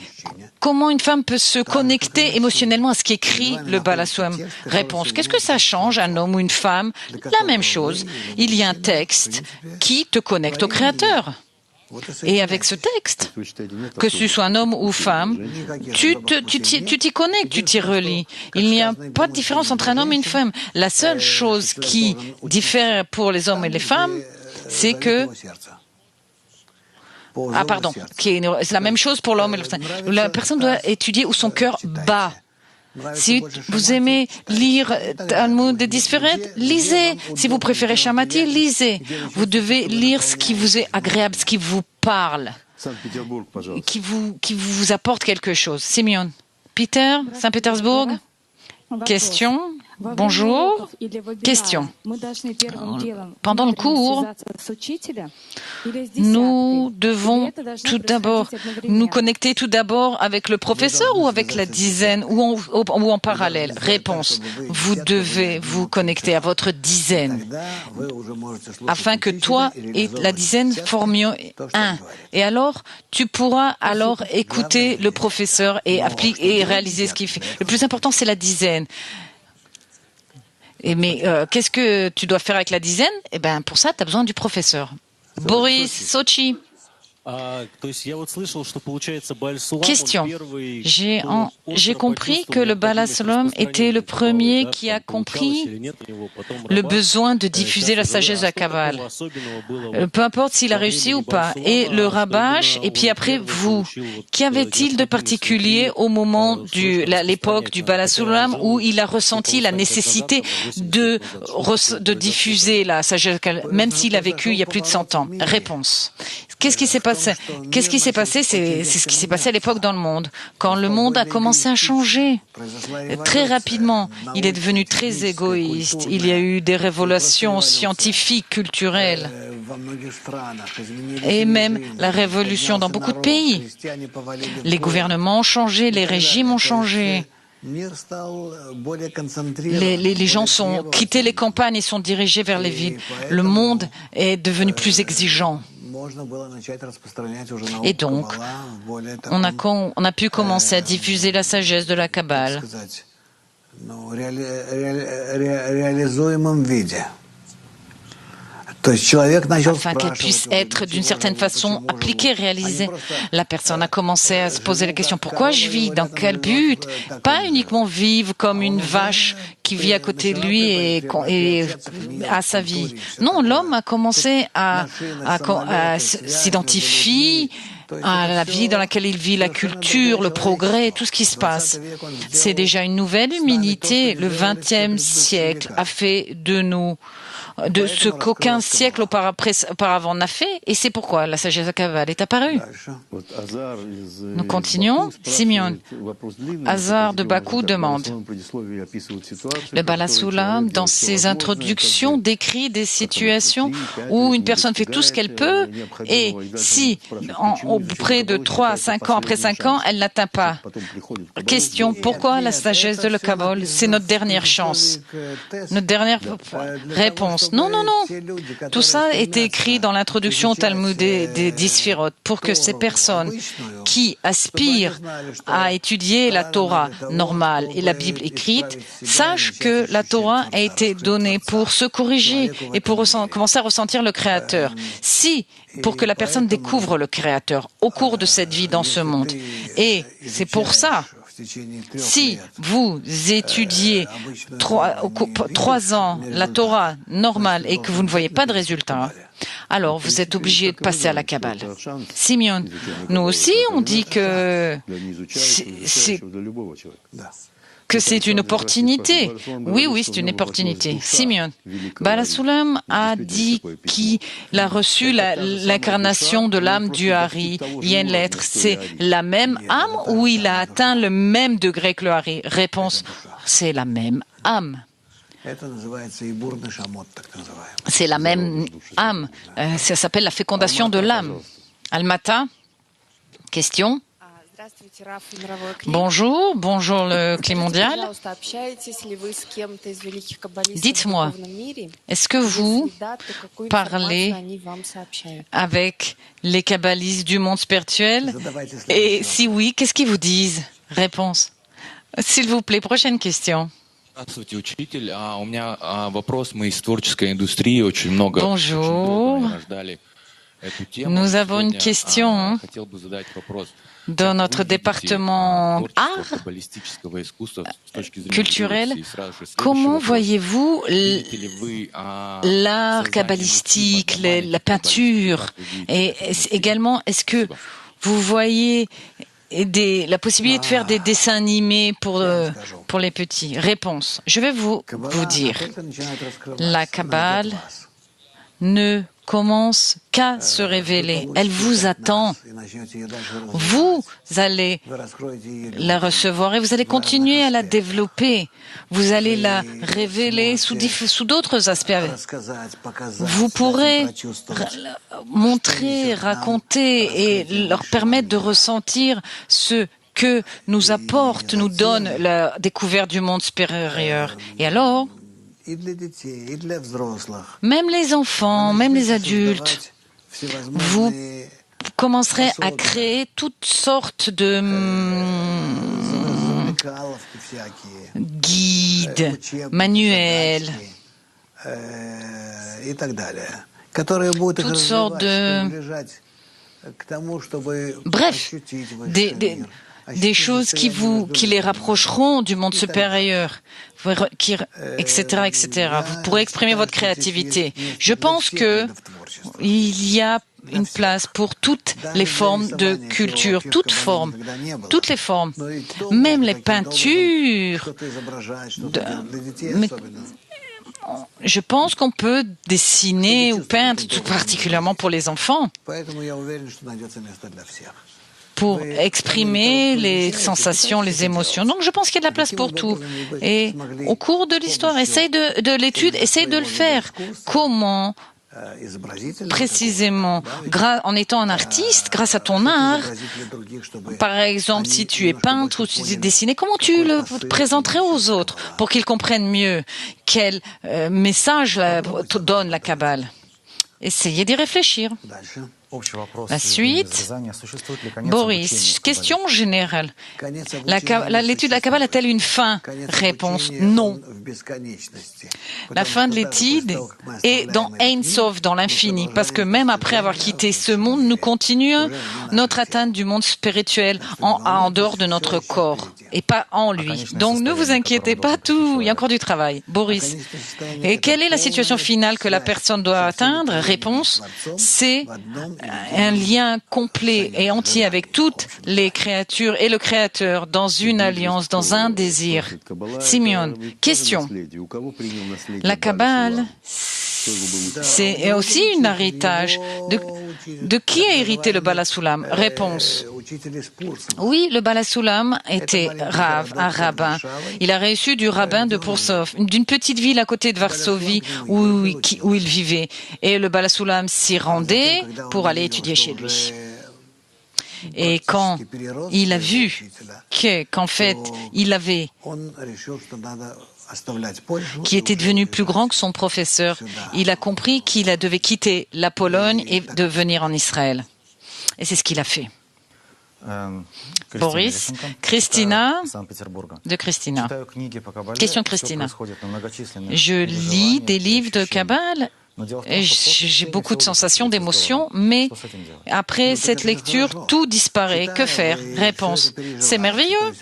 comment une femme peut se connecter émotionnellement à ce qu'écrit le Balasulam? Réponse, qu'est-ce que ça change, un homme ou une femme? La même chose. Il y a un texte qui te connecte au Créateur. Et avec ce texte, que tu sois un homme ou femme, tu t'y connectes, tu t'y relis. Il n'y a pas de différence entre un homme et une femme. La seule chose qui diffère pour les hommes et les femmes, c'est que... c'est la même chose pour l'homme et la femme. La personne doit étudier où son cœur bat. Si vous aimez lire Talmud et Disferet, lisez. Si vous préférez Shamati, lisez. Vous devez lire ce qui vous est agréable, ce qui vous parle, qui vous apporte quelque chose. Simeon. Peter, Saint-Pétersbourg. Question. Bonjour. Question. Pendant le cours, nous devons tout d'abord nous connecter tout d'abord avec le professeur ou avec la dizaine ou en parallèle. Réponse. Vous devez vous connecter à votre dizaine afin que toi et la dizaine formions un. Et alors, tu pourras alors écouter le professeur et réaliser ce qu'il fait. Le plus important, c'est la dizaine. Mais qu'est-ce que tu dois faire avec la dizaine? Eh bien, pour ça, tu as besoin du professeur. Boris, Sochi. Question. J'ai compris que le Balasulam était le premier qui a compris le besoin de diffuser la sagesse de la Kabbale. Peu importe s'il a réussi ou pas. Et le Rabash, et puis après vous. Qu'avait-il de particulier au moment l'époque du Balasulam où il a ressenti la nécessité de diffuser la sagesse de la Kabbale, même s'il a vécu il y a plus de 100 ans? Réponse. Qu'est-ce qui s'est passé? C'est ce qui s'est passé à l'époque dans le monde. Quand le monde a commencé à changer très rapidement, il est devenu très égoïste. Il y a eu des révélations scientifiques, culturelles, et même la révolution dans beaucoup de pays. Les gouvernements ont changé, les régimes ont changé. Les gens ont quitté les campagnes et sont dirigés vers les villes. Le monde est devenu plus exigeant. Et donc, on a pu commencer à diffuser la sagesse de la Kabbale. Afin qu'elle puisse être d'une certaine façon appliquée, réalisée. La personne a commencé à se poser la question, pourquoi je vis? Dans quel but? Pas uniquement vivre comme une vache qui vit à côté de lui et a sa vie. Non, l'homme a commencé à s'identifier à la vie dans laquelle il vit, la culture, le progrès, tout ce qui se passe. C'est déjà une nouvelle humanité. Le XXe siècle a fait de nous de ce qu'aucun siècle auparavant n'a fait, et c'est pourquoi la sagesse de la Kabbale est apparue. Nous continuons. Simeon, Hazar de Bakou demande. Le Balasulam, dans ses introductions, décrit des situations où une personne fait tout ce qu'elle peut, et si, près de 3 à 5 ans, après 5 ans, elle n'atteint pas. Question, pourquoi la sagesse de la Kabbale? C'est notre dernière chance. Notre dernière réponse. Non. Tout ça est écrit dans l'introduction au Talmud des 10 Sphirot pour que ces personnes qui aspirent à étudier la Torah normale et la Bible écrite sachent que la Torah a été donnée pour se corriger et pour commencer à ressentir le Créateur. Pour que la personne découvre le Créateur au cours de cette vie dans ce monde. Et c'est pour ça. Si vous étudiez 3 ans la Torah normale et que vous ne voyez pas de résultat, alors vous êtes obligé de passer à la Kabbale. Simeon, nous aussi on dit que c'est une opportunité. Oui, c'est une opportunité. Simeon, Balasulam a dit qu'il a reçu l'incarnation de l'âme du Hari. Il y a une lettre. C'est la même âme ou il a atteint le même degré que le Hari? Réponse, c'est la même âme. C'est la même âme. Ça s'appelle la fécondation de l'âme. Almata, question. Bonjour, bonjour le Clé mondial. Dites-moi, est-ce que vous parlez avec les kabbalistes du monde spirituel? Et si oui, qu'est-ce qu'ils vous disent? Réponse. S'il vous plaît, prochaine question. Bonjour. Nous avons une question dans notre département art culturel. Comment voyez-vous l'art kabbalistique, la peinture? Et également, est-ce que vous voyez la possibilité de faire des dessins animés pour les petits? Réponse. Je vais vous dire. La Kabbale ne commence qu'à se révéler. Elle vous attend. Vous allez la recevoir et vous allez continuer à la développer. Vous allez la révéler sous d'autres aspects. Vous pourrez montrer, raconter et leur permettre de ressentir ce que nous apporte, nous donne la découverte du monde supérieur. Et alors, même les enfants, même les adultes, vous commencerez à créer toutes sortes de guides, manuels, toutes sortes de... Bref, des choses qui les rapprocheront du monde supérieur, etc., etc. Vous pourrez exprimer votre créativité. Je pense que il y a une place pour toutes les formes de culture, toutes les formes, même les peintures. Je pense qu'on peut dessiner ou peindre, tout particulièrement pour les enfants, pour exprimer les sensations, les émotions. Donc, je pense qu'il y a de la place pour tout. Et au cours de l'histoire, essaye de l'étude, essaye de le faire. Comment, précisément, en étant un artiste, grâce à ton art, par exemple, si tu es peintre ou tu es dessiné, comment tu le présenterais aux autres pour qu'ils comprennent mieux quel message donne la Kabbale? Essayez d'y réfléchir. La suite, Boris, question générale. L'étude de la Kabbale a-t-elle une fin? Réponse, non. La fin de l'étude est dans Ein Sof, dans l'infini, parce que même après avoir quitté ce monde, nous continuons notre atteinte du monde spirituel en dehors de notre corps, et pas en lui. Donc ne vous inquiétez pas, il y a encore du travail. Boris, et quelle est la situation finale que la personne doit atteindre? Réponse, c'est un lien complet et entier avec toutes les créatures et le Créateur dans une alliance, dans un désir. Simeon, question. La Kabbale, c'est aussi un héritage. De qui a hérité le Bala Sulam? Réponse. Oui, le Bala Sulam était un rabbin. Il a reçu du rabbin de Poursof, d'une petite ville à côté de Varsovie où il vivait. Et le Bala Sulam s'y rendait pour aller étudier chez lui. Et quand il a vu qu'en fait, il avait qui était devenu plus grand que son professeur, il a compris qu'il devait quitter la Pologne et de venir en Israël. Et c'est ce qu'il a fait. Boris, Christina, de Christina. Question Christina. Je lis des livres de Kabbale et j'ai beaucoup de sensations, d'émotions, mais après cette lecture, tout disparaît. Que faire? Réponse. C'est merveilleux.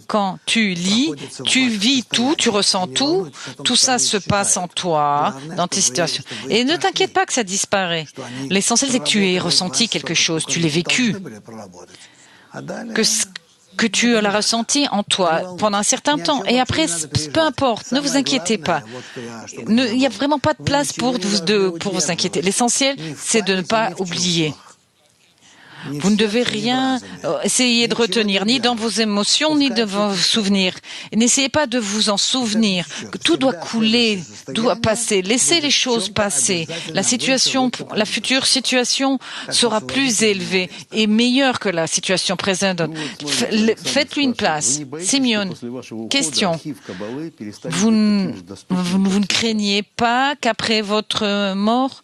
Quand tu lis, tu vis tout, tu ressens tout, tout ça se passe en toi, dans tes situations. Et ne t'inquiète pas que ça disparaît. L'essentiel, c'est que tu aies ressenti quelque chose, tu l'aies vécu. Que tu l'as ressenti en toi pendant un certain temps. Et après, peu importe, ne vous inquiétez pas. Il n'y a vraiment pas de place pour vous inquiéter. L'essentiel, c'est de ne pas oublier. Vous ne devez rien essayer de retenir, ni dans vos émotions, ni de vos souvenirs. N'essayez pas de vous en souvenir. Tout doit couler, doit passer. Laissez les choses passer. La future situation sera plus élevée et meilleure que la situation présente. Faites-lui une place. Simeon, question. Vous ne craignez pas qu'après votre mort,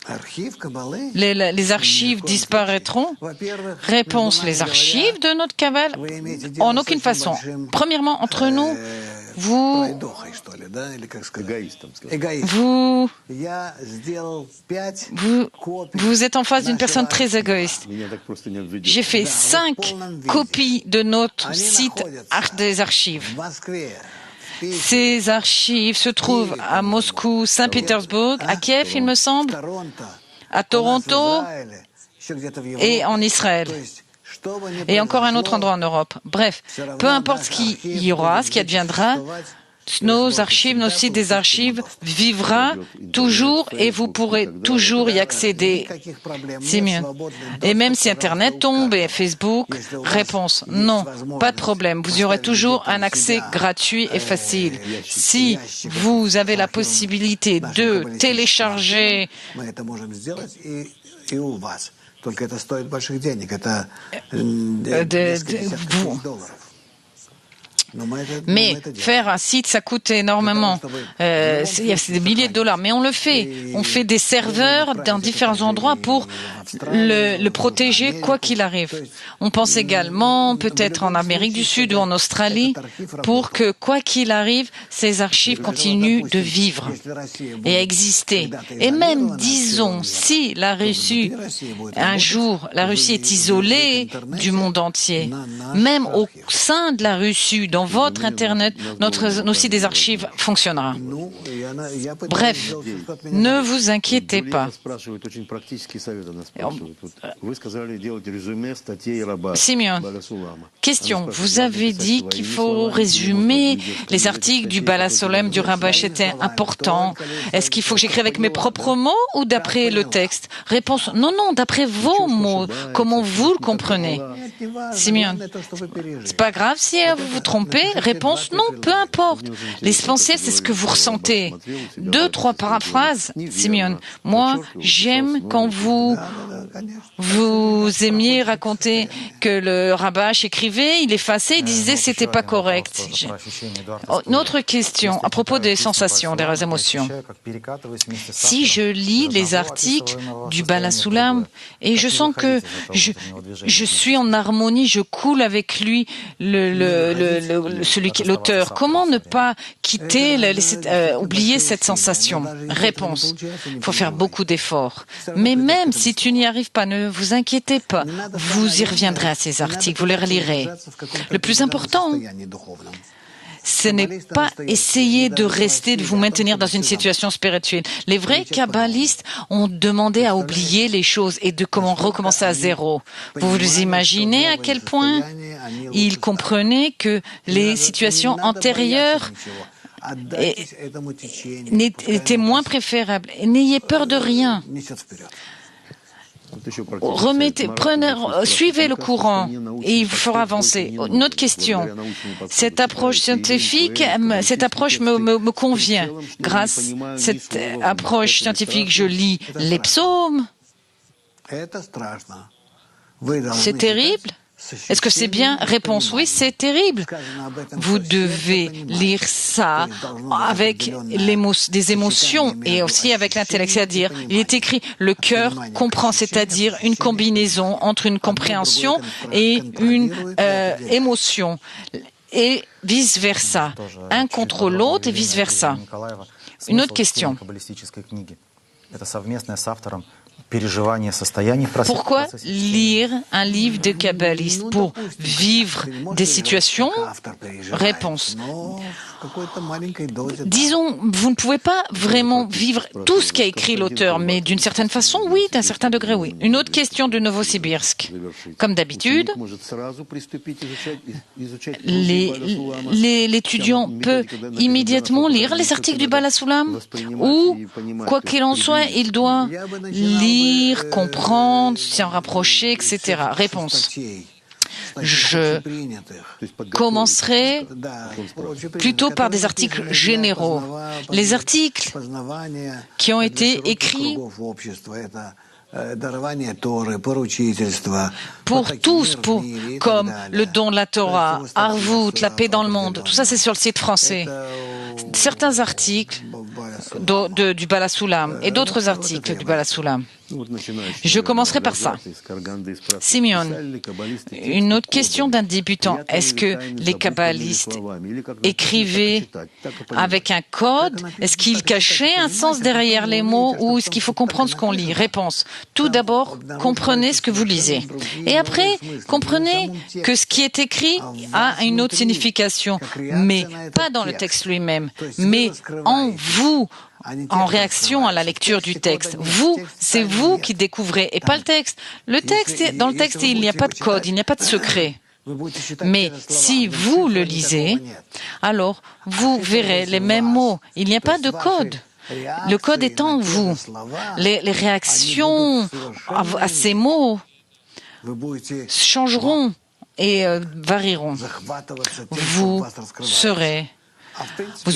les archives disparaîtront? Réponse, les archives de notre Kabbale? En aucune façon. Premièrement, entre nous, vous êtes en face d'une personne très égoïste. J'ai fait 5 copies de notre site des archives. Ces archives se trouvent à Moscou, Saint-Pétersbourg, à Kiev, il me semble, à Toronto et en Israël. Et encore un autre endroit en Europe. Bref, peu importe ce qu'il y aura, ce qui adviendra, nos archives, nos sites des archives vivra toujours et vous pourrez toujours y accéder. C'est mieux. Et même si Internet tombe et Facebook, réponse, non, pas de problème. Vous y aurez toujours un accès gratuit et facile. Si vous avez la possibilité de télécharger mais faire un site, ça coûte énormément. C'est des milliers de dollars, mais on le fait. On fait des serveurs dans différents endroits pour le protéger quoi qu'il arrive. On pense également peut-être en Amérique du Sud ou en Australie pour que quoi qu'il arrive, ces archives continuent de vivre et à exister. Et même, disons, si la Russie, un jour, la Russie est isolée du monde entier, même au sein de la Russie, dans votre Internet, nos sites des archives fonctionnera. Bref, ne vous inquiétez pas. Simeon, question. Vous avez dit qu'il faut résumer les articles du Bala Solem, du Rabbah, c'était important. Est-ce qu'il faut que j'écrive avec mes propres mots ou d'après le texte? Réponse, non, d'après vos mots, comment vous le comprenez. Simeon, c'est pas grave si vous vous trompez. Réponse, non, peu importe. L'essentiel, c'est ce que vous ressentez. 2, 3 paraphrases, Simeon. Moi, j'aime quand vous aimiez raconter que le Rabbah écrivait, il effaçait, il disait que c'était pas correct. Une autre question à propos des sensations, des émotions. Si je lis les articles du Bala Sulam et je sens que je suis en harmonie, je coule avec lui, l'auteur. Comment ne pas oublier cette sensation? Réponse. Il faut faire beaucoup d'efforts. Mais même si tu n'y arrives pas, ne vous inquiétez pas. Vous y reviendrez à ces articles, vous les relirez. Le plus important, ce n'est pas essayer de vous maintenir dans une situation spirituelle. Les vrais kabbalistes ont demandé à oublier les choses et de comment recommencer à zéro. Vous vous imaginez à quel point ils comprenaient que les situations antérieures étaient moins préférables. N'ayez peur de rien. Suivez le courant et il vous fera avancer. Une autre question. Cette approche scientifique, cette approche me convient. Grâce à cette approche scientifique, je lis les psaumes. C'est terrible? Est-ce que c'est bien? Réponse, oui, c'est terrible. Vous devez lire ça avec des émotions et aussi avec l'intellect. C'est-à-dire, il est écrit, le cœur comprend, c'est-à-dire une combinaison entre une compréhension et une émotion. Et vice-versa. Un contre l'autre et vice-versa. Une autre question. Pourquoi lire un livre de kabbaliste? Pour vivre des situations? Réponse. disons, vous ne pouvez pas vraiment vivre tout ce qu'a écrit l'auteur, mais d'une certaine façon, oui, d'un certain degré, oui. Une autre question de Novosibirsk. Comme d'habitude, l'étudiant peut immédiatement lire les articles du Balasulam ou, quoi qu'il en soit, il doit lire, comprendre, s'en rapprocher, etc. Réponse. Je commencerai plutôt par des articles généraux. Les articles qui ont été écrits pour tous, comme le don de la Torah, Arvout, la paix dans le monde, tout ça c'est sur le site français. Certains articles du Balasulam et d'autres articles du Balasulam. Je commencerai par ça. Simeon, une autre question d'un débutant. Est-ce que les kabbalistes écrivaient avec un code? Est-ce qu'ils cachaient un sens derrière les mots ou est-ce qu'il faut comprendre ce qu'on lit? Réponse. Tout d'abord, comprenez ce que vous lisez. Et après, comprenez que ce qui est écrit a une autre signification, mais pas dans le texte lui-même, mais en vous, en réaction à la lecture du texte. Vous, c'est vous qui découvrez et pas le texte. Dans le texte, il n'y a pas de code, il n'y a pas de secret. Mais si vous le lisez, alors vous verrez les mêmes mots. Il n'y a pas de code. Le code est en vous. Les réactions à ces mots changeront et varieront. Vous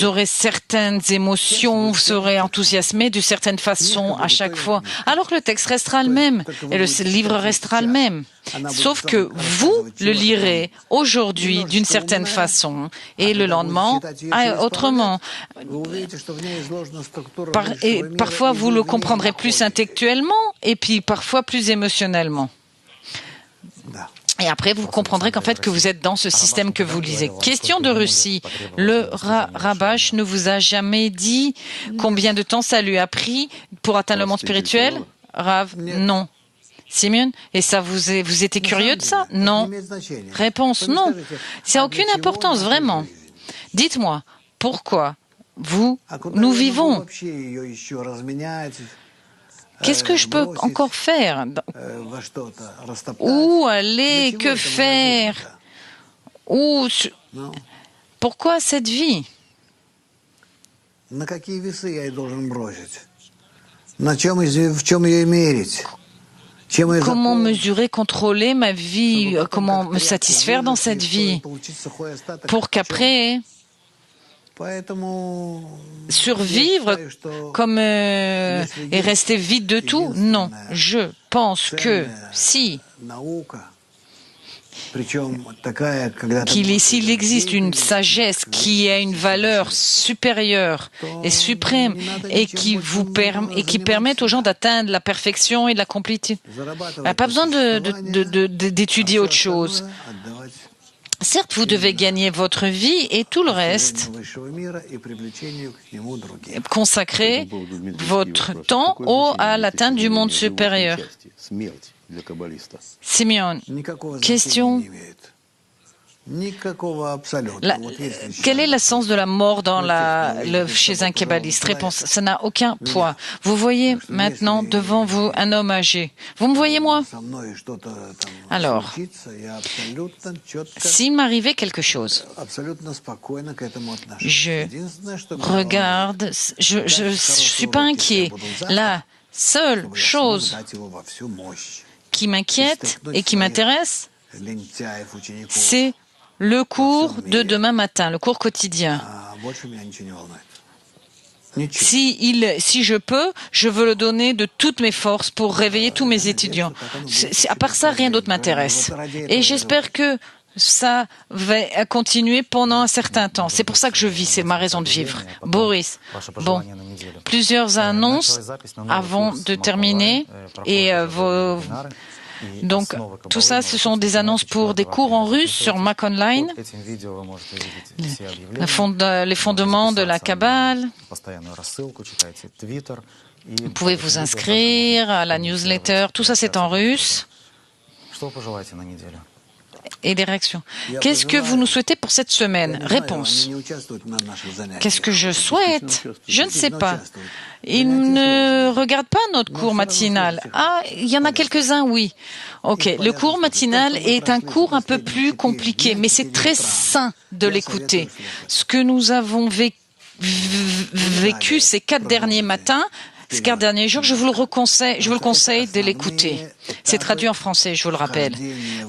aurez certaines émotions, vous serez enthousiasmé d'une certaine façon à chaque fois, alors que le texte restera le même et le livre restera le même. Sauf que vous le lirez aujourd'hui d'une certaine façon et le lendemain autrement. Et parfois vous le comprendrez plus intellectuellement et puis parfois plus émotionnellement. Et après, vous comprendrez qu'en fait, que vous êtes dans ce système que vous lisez. Question de Russie. Le Rabash ne vous a jamais dit combien de temps ça lui a pris pour atteindre le monde spirituel? Rav, non. Simeon, et ça vous étiez curieux de ça? Non. Réponse, non. Ça n'a aucune importance, vraiment. Dites-moi, pourquoi nous vivons? Qu'est-ce que je peux encore faire? Où aller? Que faire? Pourquoi cette vie? Comment mesurer, contrôler ma vie? Comment me satisfaire dans cette vie? Pour qu'après survivre comme et rester vide de tout? Non, je pense que s'il existe une sagesse qui a une valeur supérieure et suprême et qui permet aux gens d'atteindre la perfection et de la complétude, il n'y a pas besoin d'étudier autre chose. Certes, vous devez gagner votre vie et tout le reste, consacrer votre temps à l'atteinte du monde supérieur. Simeon, question. Quel est le sens de la mort chez un kabbaliste? Réponse, ça n'a aucun poids. Vous voyez maintenant devant vous un homme âgé. Vous me voyez moi? Alors, s'il m'arrivait quelque chose, je regarde, je ne suis pas inquiet. La seule chose qui m'inquiète et qui m'intéresse, c'est le cours de demain matin, le cours quotidien. Si je peux, je veux le donner de toutes mes forces pour réveiller tous mes étudiants. À part ça, rien d'autre m'intéresse. Et j'espère que ça va continuer pendant un certain temps. C'est pour ça que je vis, c'est ma raison de vivre. Boris, bon, plusieurs annonces avant de terminer et donc, tout ça, ce sont des annonces pour des cours en russe sur Mac Online, les fondements de la Kabbale. Vous pouvez vous inscrire à la newsletter. Tout ça, c'est en russe. et les réactions. Qu'est-ce que vous nous souhaitez pour cette semaine? Réponse. Qu'est-ce que je souhaite? Je ne sais pas. Ils ne regardent pas notre cours matinal. Ah, il y en a quelques-uns, oui. Ok, le cours matinal est un cours un peu plus compliqué, mais c'est très sain de l'écouter. Ce que nous avons vécu ces 4 derniers matins, ces 4 derniers jours, je vous le conseille de l'écouter. C'est traduit en français, je vous le rappelle.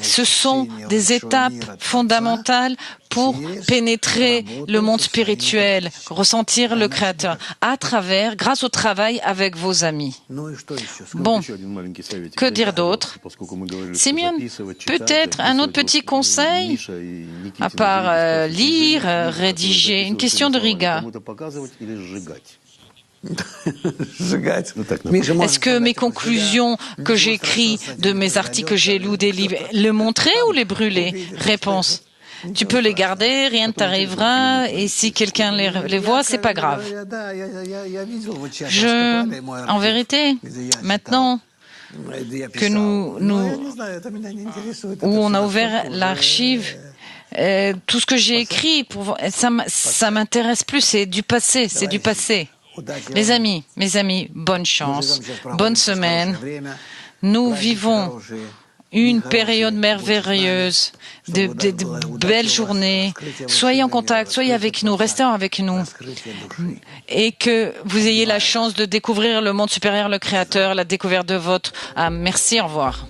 Ce sont des étapes fondamentales pour pénétrer le monde spirituel, ressentir le Créateur, grâce au travail avec vos amis. Bon, que dire d'autre? Simeon, peut-être un autre petit conseil, à part lire, rédiger, une question de Riga. Est-ce que mes conclusions que j'écris de mes articles que j'ai lus des livres, les montrer ou les brûler? Réponse. Tu peux les garder, rien ne t'arrivera, et si quelqu'un les voit, c'est pas grave. En vérité, maintenant que où on a ouvert l'archive, tout ce que j'ai écrit, ça m'intéresse plus, c'est du passé. Les amis, mes amis, bonne chance, bonne semaine. Nous vivons une période merveilleuse, de belles journées. Soyez en contact, soyez avec nous, restez avec nous. Et que vous ayez la chance de découvrir le monde supérieur, le Créateur, la découverte de votre âme. Merci, au revoir.